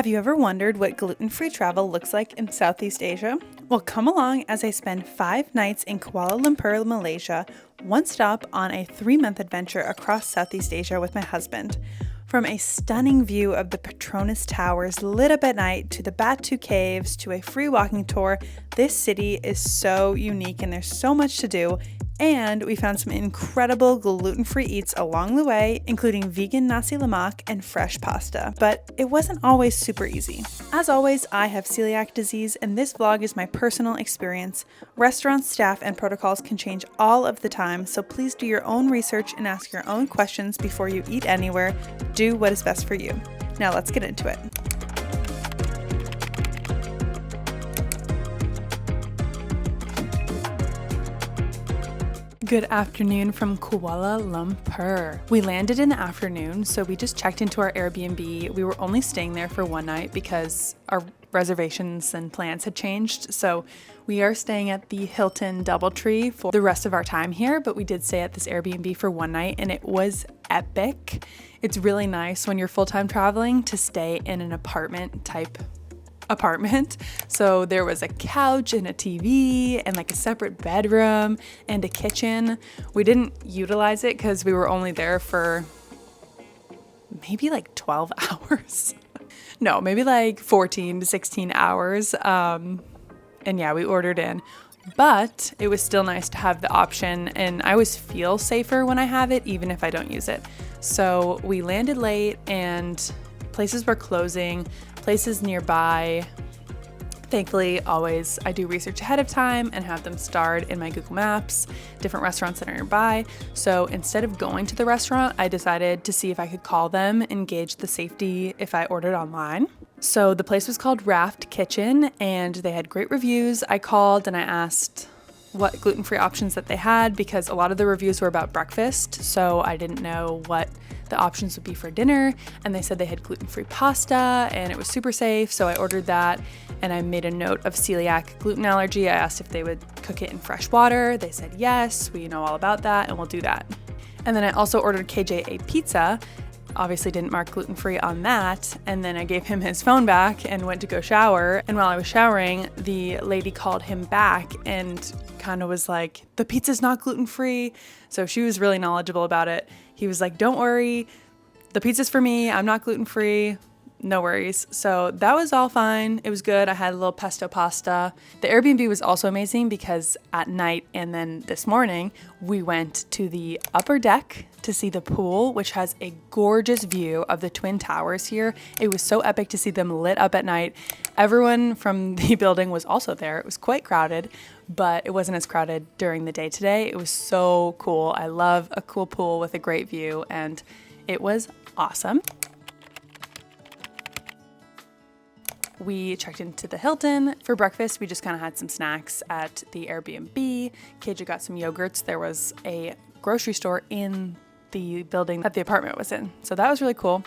Have you ever wondered what gluten-free travel looks like in Southeast Asia? Well, come along as I spend 5 nights in Kuala Lumpur, Malaysia, one stop on a 3-month adventure across Southeast Asia with my husband. From a stunning view of the Petronas Towers lit up at night to the Batu Caves to a free walking tour, this city is so unique and there's so much to do. And we found some incredible gluten-free eats along the way, including vegan nasi lemak and fresh pasta. But it wasn't always super easy. As always, I have celiac disease, and this vlog is my personal experience. Restaurant staff and protocols can change all of the time, so please do your own research and ask your own questions before you eat anywhere. Do what is best for you. Now let's get into it. Good afternoon from Kuala Lumpur. We landed in the afternoon, so we just checked into our Airbnb. We were only staying there for one night because our reservations and plans had changed. So we are staying at the Hilton DoubleTree for the rest of our time here, but we did stay at this Airbnb for one night and it was epic. It's really nice when you're full-time traveling to stay in an apartment. So there was a couch and a TV and like a separate bedroom and a kitchen. We didn't utilize it because we were only there for maybe like 12 hours. No, maybe like 14 to 16 hours. And yeah, we ordered in. But it was still nice to have the option, and I always feel safer when I have it, even if I don't use it. So we landed late and places were closing, places nearby. Thankfully, always I do research ahead of time and have them starred in my Google Maps, different restaurants that are nearby. So instead of going to the restaurant, I decided to see if I could call them and gauge the safety if I ordered online. So the place was called Raft Kitchen and they had great reviews. I called and I asked what gluten-free options that they had because a lot of the reviews were about breakfast, so I didn't know what the options would be for dinner, and they said they had gluten-free pasta and it was super safe, so I ordered that and I made a note of celiac gluten allergy. I asked if they would cook it in fresh water. They said yes, we know all about that and we'll do that. And then I also ordered KJ a pizza. Obviously didn't mark gluten-free on that, and then I gave him his phone back and went to go shower, and while I was showering, the lady called him back and kind of was like, the pizza's not gluten-free, so she was really knowledgeable about it. He was like, don't worry, the pizza's for me, I'm not gluten-free, no worries. So that was all fine. It was good. I had a little pesto pasta. The Airbnb was also amazing because at night and then this morning, we went to the upper deck to see the pool, which has a gorgeous view of the Twin Towers here. It was so epic to see them lit up at night. Everyone from the building was also there. It was quite crowded, but it wasn't as crowded during the day today. It was so cool. I love a cool pool with a great view, and it was awesome. We checked into the Hilton for breakfast. We just kind of had some snacks at the Airbnb. KJ got some yogurts. There was a grocery store in the building that the apartment was in. So that was really cool.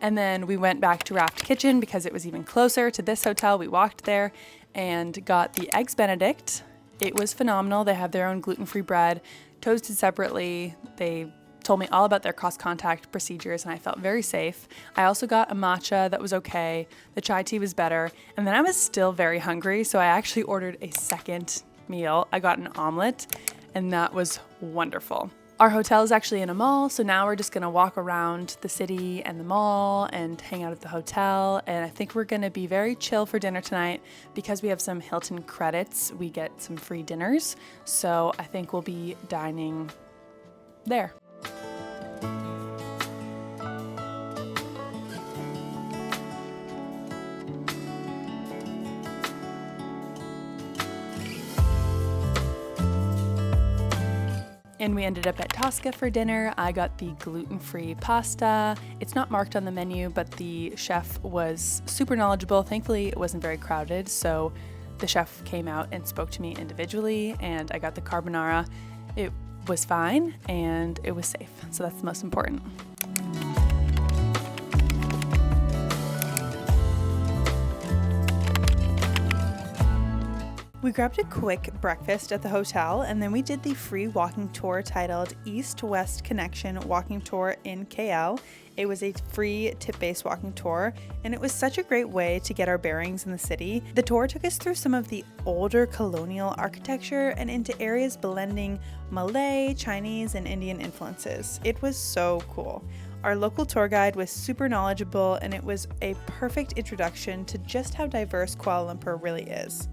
And then we went back to Raft Kitchen because it was even closer to this hotel. We walked there and got the Eggs Benedict. It was phenomenal. They have their own gluten-free bread, toasted separately. They told me all about their cross-contact procedures and I felt very safe. I also got a matcha that was okay. The chai tea was better. And then I was still very hungry, so I actually ordered a second meal. I got an omelet and that was wonderful. Our hotel is actually in a mall, so now we're just gonna walk around the city and the mall and hang out at the hotel. And I think we're gonna be very chill for dinner tonight because we have some Hilton credits. We get some free dinners. So I think we'll be dining there. And we ended up at Tosca for dinner. I got the gluten-free pasta. It's not marked on the menu, but the chef was super knowledgeable. Thankfully, it wasn't very crowded, so the chef came out and spoke to me individually, and I got the carbonara. It was fine, and it was safe, so that's the most important. We grabbed a quick breakfast at the hotel, and then we did the free walking tour titled East-West Connection Walking Tour in KL. It was a free tip-based walking tour, and it was such a great way to get our bearings in the city. The tour took us through some of the older colonial architecture and into areas blending Malay, Chinese, and Indian influences. It was so cool. Our local tour guide was super knowledgeable, and it was a perfect introduction to just how diverse Kuala Lumpur really is.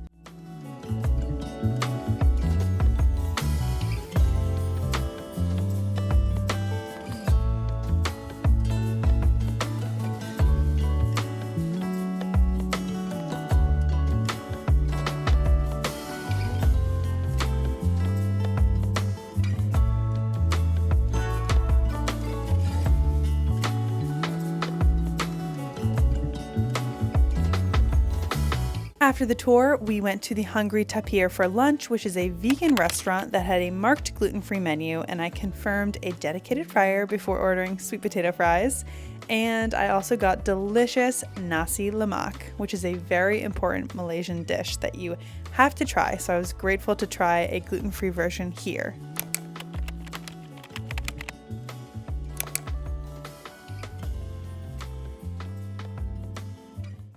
After the tour, we went to the Hungry Tapir for lunch, which is a vegan restaurant that had a marked gluten-free menu, and I confirmed a dedicated fryer before ordering sweet potato fries. And I also got delicious nasi lemak, which is a very important Malaysian dish that you have to try, so I was grateful to try a gluten-free version here.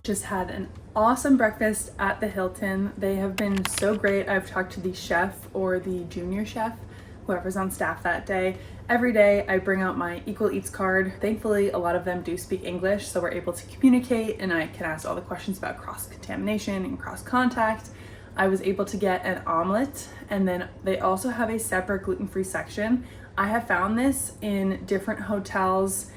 Just had an awesome breakfast at the Hilton. They have been so great. I've talked to the chef or the junior chef, whoever's on staff that day. Every day I bring out my Equal Eats card. Thankfully, a lot of them do speak English, so we're able to communicate and I can ask all the questions about cross-contamination and cross-contact. I was able to get an omelet, and then they also have a separate gluten-free section. I have found this in different hotels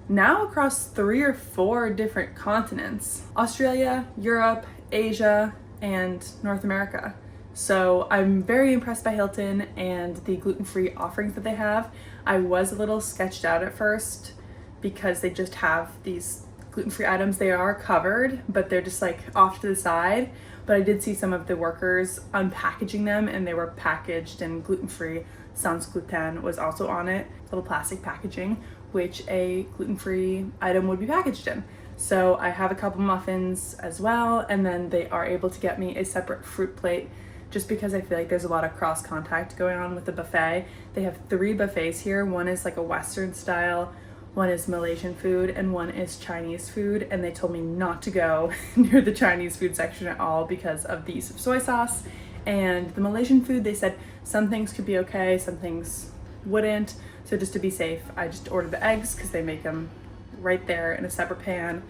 now across 3 or 4 different continents: Australia, Europe, Asia, and North America. So I'm very impressed by Hilton and the gluten-free offerings that they have. I was a little sketched out at first because they just have these gluten-free items. They are covered, but they're just like off to the side. But I did see some of the workers unpackaging them, and they were packaged in gluten-free. Sans gluten was also on it, little plastic packaging, which a gluten-free item would be packaged in. So I have a couple muffins as well, and then they are able to get me a separate fruit plate just because I feel like there's a lot of cross contact going on with the buffet. They have 3 buffets here. One is like a Western style, one is Malaysian food, and one is Chinese food, and they told me not to go near the Chinese food section at all because of the use of soy sauce. And the Malaysian food, they said some things could be okay, some things wouldn't. So just to be safe, I just ordered the eggs because they make them right there in a separate pan,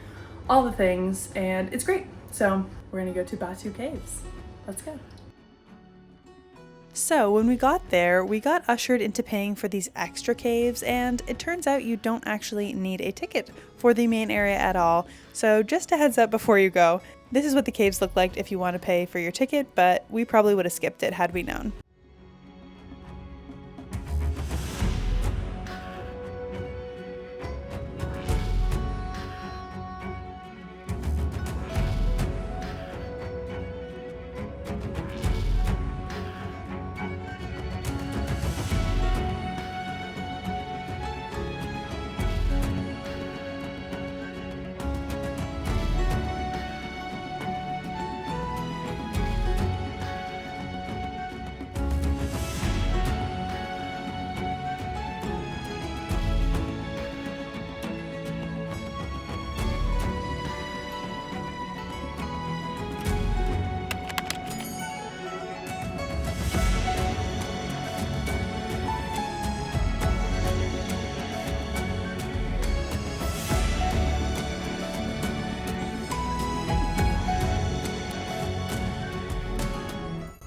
all the things, and it's great. So we're gonna go to Batu Caves. Let's go. So when we got there, we got ushered into paying for these extra caves, and it turns out you don't actually need a ticket for the main area at all. So just a heads up before you go, this is what the caves look like if you want to pay for your ticket, but we probably would have skipped it had we known.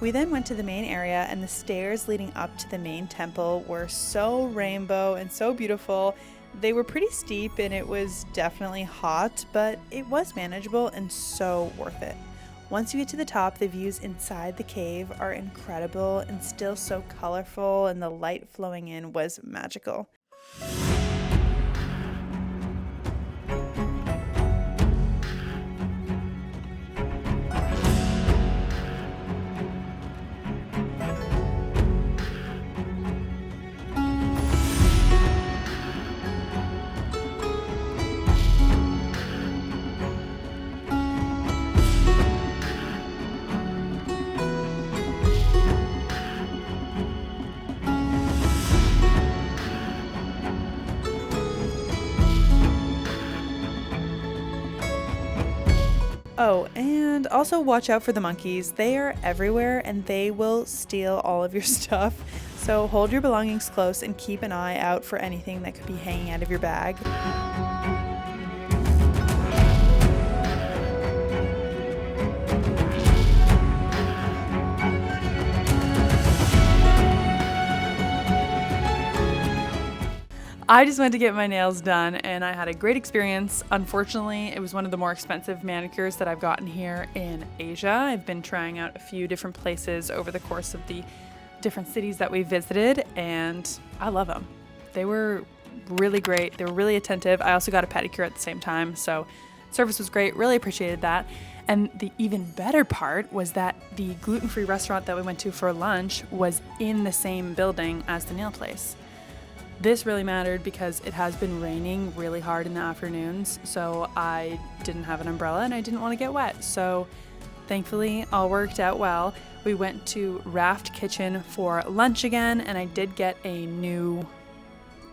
We then went to the main area, and the stairs leading up to the main temple were so rainbow and so beautiful. They were pretty steep and it was definitely hot, but it was manageable and so worth it. Once you get to the top, the views inside the cave are incredible and still so colorful, and the light flowing in was magical. Oh, and also watch out for the monkeys. They are everywhere and they will steal all of your stuff. So hold your belongings close and keep an eye out for anything that could be hanging out of your bag. I just went to get my nails done and I had a great experience. Unfortunately, it was one of the more expensive manicures that I've gotten here in Asia. I've been trying out a few different places over the course of the different cities that we visited, and I love them. They were really great. They were really attentive. I also got a pedicure at the same time, so service was great. Really appreciated that. And the even better part was that the gluten-free restaurant that we went to for lunch was in the same building as the nail place. This really mattered because it has been raining really hard in the afternoons, so I didn't have an umbrella and I didn't want to get wet. So thankfully, all worked out well. We went to Raft Kitchen for lunch again, and I did get a new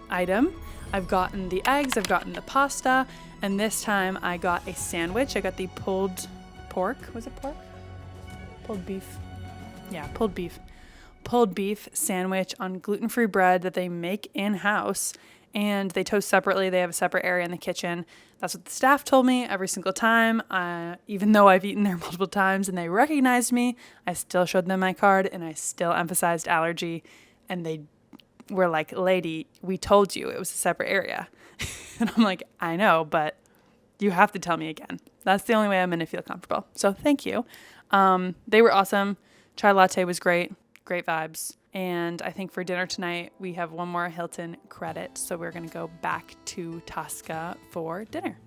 item. I've gotten the eggs, I've gotten the pasta, and this time I got a sandwich. I got the pulled pork. Was it pork? Pulled beef. Yeah, pulled beef. Pulled beef sandwich on gluten-free bread that they make in-house, and they toast separately. They have a separate area in the kitchen. That's what the staff told me every single time. Even though I've eaten there multiple times and they recognized me, I still showed them my card and I still emphasized allergy, and they were like, "Lady, we told you it was a separate area." And I'm like, "I know, but you have to tell me again." That's the only way I'm going to feel comfortable. So thank you. They were awesome. Chai latte was great. Great vibes. And I think for dinner tonight, we have one more Hilton credit. So we're going to go back to Tosca for dinner.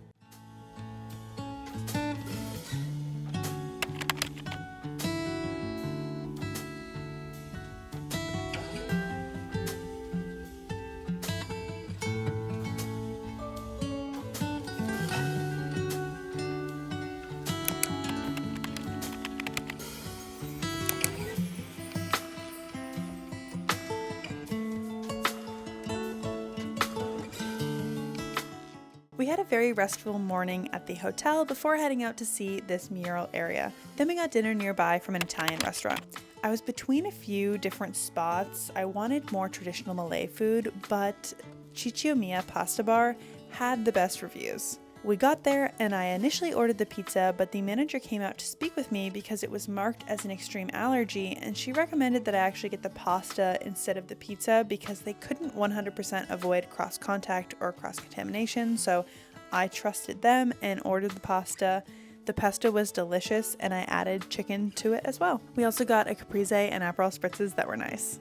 We had a very restful morning at the hotel before heading out to see this mural area. Then we got dinner nearby from an Italian restaurant. I was between a few different spots. I wanted more traditional Malay food, but Ciccio Pasta Bar had the best reviews. We got there and I initially ordered the pizza, but the manager came out to speak with me because it was marked as an extreme allergy, and she recommended that I actually get the pasta instead of the pizza because they couldn't 100% avoid cross-contact or cross-contamination, so I trusted them and ordered the pasta. The pesto was delicious and I added chicken to it as well. We also got a caprese and Aperol spritzes that were nice.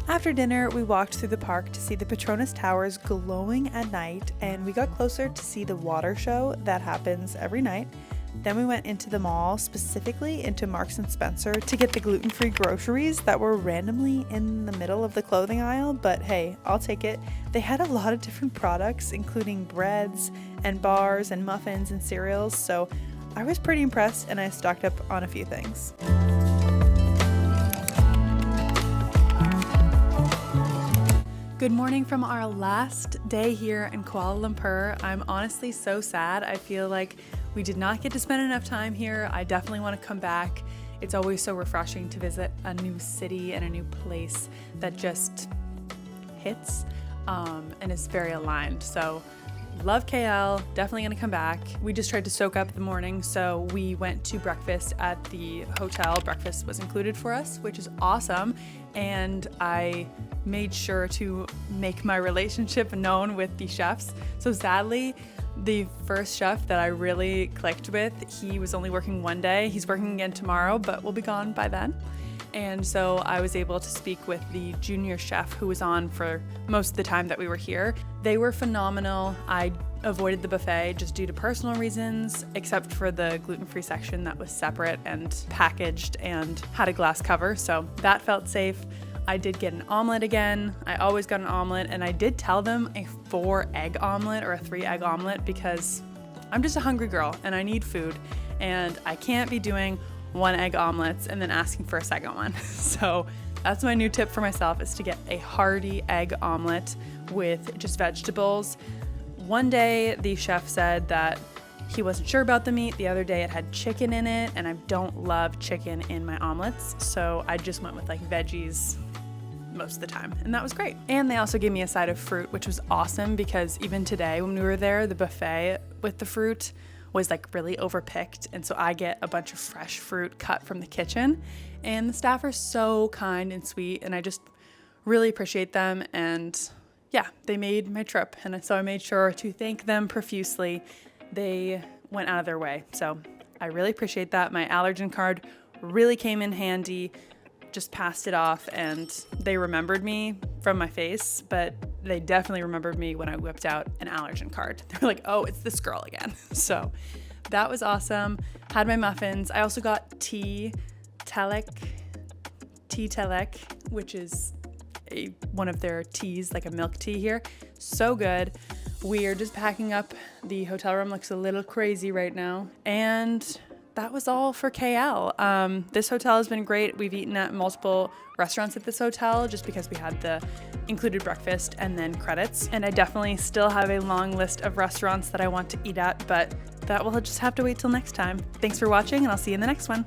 After dinner, we walked through the park to see the Petronas Towers glowing at night, and we got closer to see the water show that happens every night. Then we went into the mall, specifically into Marks & Spencer, to get the gluten-free groceries that were randomly in the middle of the clothing aisle, but hey, I'll take it. They had a lot of different products, including breads and bars and muffins and cereals, so I was pretty impressed and I stocked up on a few things. Good morning from our last day here in Kuala Lumpur. I'm honestly so sad. I feel like we did not get to spend enough time here. I definitely want to come back. It's always so refreshing to visit a new city and a new place that just hits and is very aligned. So love KL, definitely gonna come back. We just tried to soak up the morning, so we went to breakfast at the hotel. Breakfast was included for us, which is awesome. And I made sure to make my relationship known with the chefs. So sadly, the first chef that I really clicked with, he was only working one day. He's working again tomorrow, but we'll be gone by then. And so I was able to speak with the junior chef who was on for most of the time that we were here. They were phenomenal. I avoided the buffet just due to personal reasons, except for the gluten-free section that was separate and packaged and had a glass cover, so that felt safe. I did get an omelet again. I always got an omelet, and I did tell them a 4-egg omelet or a 3-egg omelet because I'm just a hungry girl and I need food, and I can't be doing 1-egg omelets and then asking for a second one. So that's my new tip for myself, is to get a hearty egg omelet with just vegetables. One day the chef said that he wasn't sure about the meat. The other day it had chicken in it, and I don't love chicken in my omelets, so I just went with like veggies most of the time, and that was great. And they also gave me a side of fruit, which was awesome, because even today when we were there, the buffet with the fruit was like really overpicked, and so I get a bunch of fresh fruit cut from the kitchen, and the staff are so kind and sweet, and I just really appreciate them. And yeah, they made my trip, and so I made sure to thank them profusely. They went out of their way, so I really appreciate that. My allergen card really came in handy. Just passed it off, and they remembered me from my face, but they definitely remembered me when I whipped out an allergen card. They were like, oh, it's this girl again. So that was awesome. Had my muffins. I also got tea Celiac, which is one of their teas, like a milk tea here. So good. We are just packing up. The hotel room looks a little crazy right now. And that was all for KL. This hotel has been great. We've eaten at multiple restaurants at this hotel just because we had the included breakfast and then credits. And I definitely still have a long list of restaurants that I want to eat at, but that will just have to wait till next time. Thanks for watching, and I'll see you in the next one.